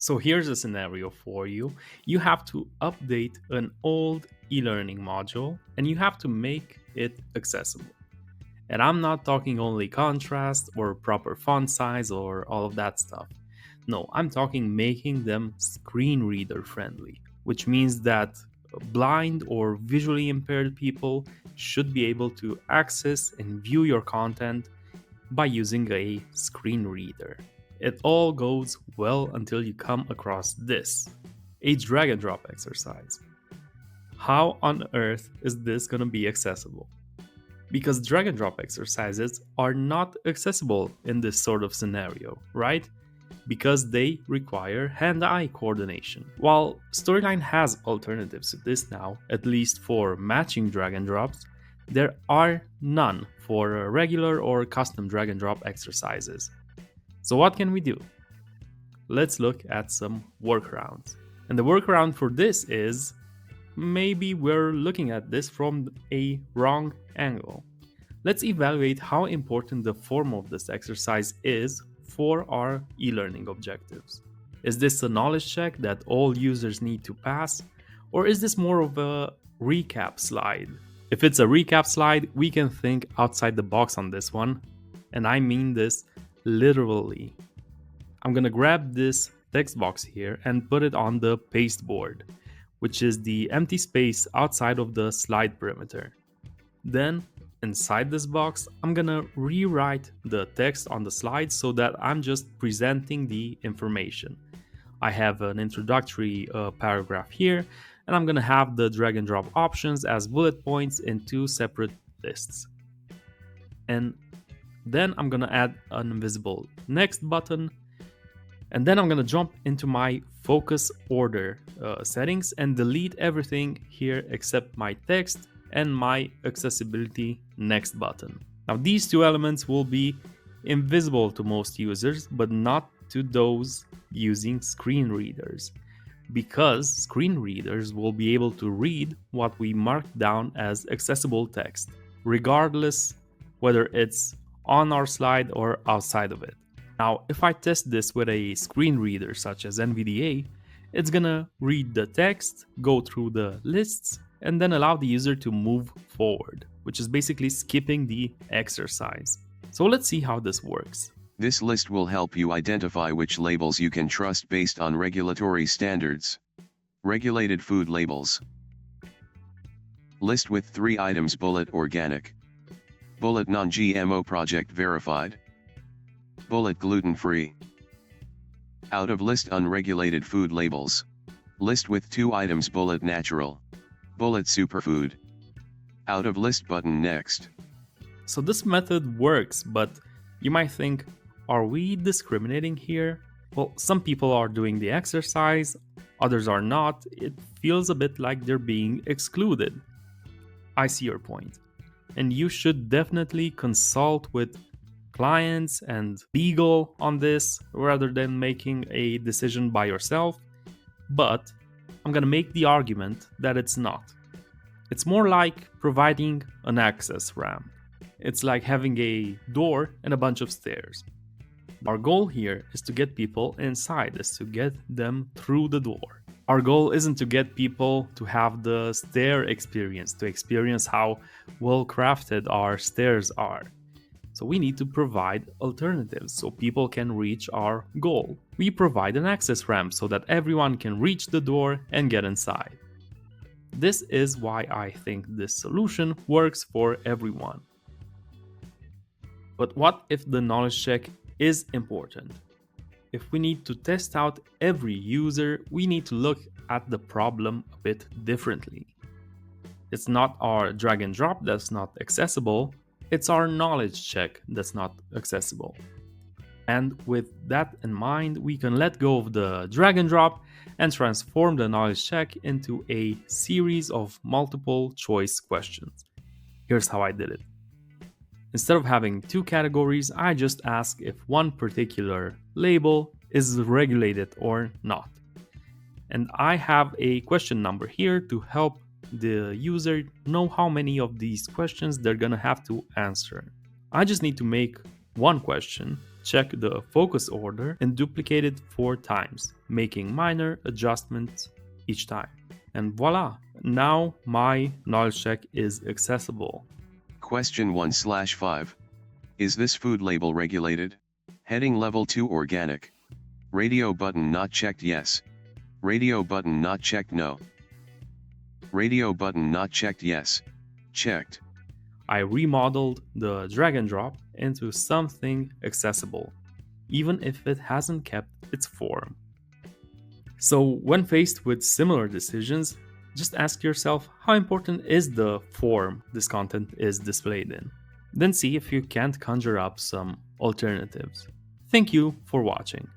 So here's a scenario for you. You have to update an old e-learning module and you have to make it accessible. And I'm not talking only contrast or proper font size or all of that stuff. No, I'm talking making them screen reader friendly, which means that blind or visually impaired people should be able to access and view your content by using a screen reader. It all goes well until you come across this, a drag and drop exercise. How on earth is this going to be accessible? Because drag and drop exercises are not accessible in this sort of scenario, right? Because they require hand-eye coordination. While Storyline has alternatives to this now, at least for matching drag and drops, there are none for regular or custom drag and drop exercises. So what can we do? Let's look at some workarounds. And the workaround for this is maybe we're looking at this from a wrong angle. Let's evaluate how important the form of this exercise is for our e-learning objectives. Is this a knowledge check that all users need to pass, or is this more of a recap slide? If it's a recap slide, we can think outside the box on this one, and I mean this literally. I'm gonna grab this text box here and put it on the pasteboard, which is the empty space outside of the slide perimeter. Then, inside this box, I'm gonna rewrite the text on the slide so that I'm just presenting the information. I have an introductory paragraph here, and I'm gonna have the drag and drop options as bullet points in two separate lists. And then I'm gonna add an invisible next button, and then I'm gonna jump into my focus order settings and delete everything here except my text and my accessibility next button. Now these two elements will be invisible to most users, but not to those using screen readers, because screen readers will be able to read what we marked down as accessible text, regardless whether it's on our slide or outside of it. Now, if I test this with a screen reader such as NVDA, it's gonna read the text, go through the lists, and then allow the user to move forward, which is basically skipping the exercise. So let's see how this works. This list will help you identify which labels you can trust based on regulatory standards. Regulated food labels. List with 3 items: bullet organic, bullet non-GMO project verified, bullet gluten-free. Out of list unregulated food labels. List with 2 items: bullet natural, bullet superfood. Out of list button next. So this method works, but you might think, are we discriminating here? Well, some people are doing the exercise, others are not. It feels a bit like they're being excluded. I see your point. And you should definitely consult with clients and legal on this rather than making a decision by yourself. But I'm gonna make the argument that it's not. It's more like providing an access ramp. It's like having a door and a bunch of stairs. Our goal here is to get people inside, is to get them through the door. Our goal isn't to get people to have the stair experience, to experience how well crafted our stairs are. So we need to provide alternatives so people can reach our goal. We provide an access ramp so that everyone can reach the door and get inside. This is why I think this solution works for everyone. But what if the knowledge check is important? If we need to test out every user, we need to look at the problem a bit differently. It's not our drag and drop that's not accessible, it's our knowledge check that's not accessible. And with that in mind, we can let go of the drag and drop and transform the knowledge check into a series of multiple choice questions. Here's how I did it. Instead of having 2 categories, I just ask if one particular label is regulated or not. And I have a question number here to help the user know how many of these questions they're gonna have to answer. I just need to make one question check the focus order, and duplicate it 4 times, making minor adjustments each time. And voila! Now my knowledge check is accessible. Question 1/5. Is this food label regulated? Heading level 2 organic. Radio button not checked yes. Radio button not checked no. Radio button not checked yes. Checked. I remodeled the drag and drop into something accessible, even if it hasn't kept its form. So, when faced with similar decisions, just ask yourself how important is the form this content is displayed in. Then see if you can't conjure up some alternatives. Thank you for watching.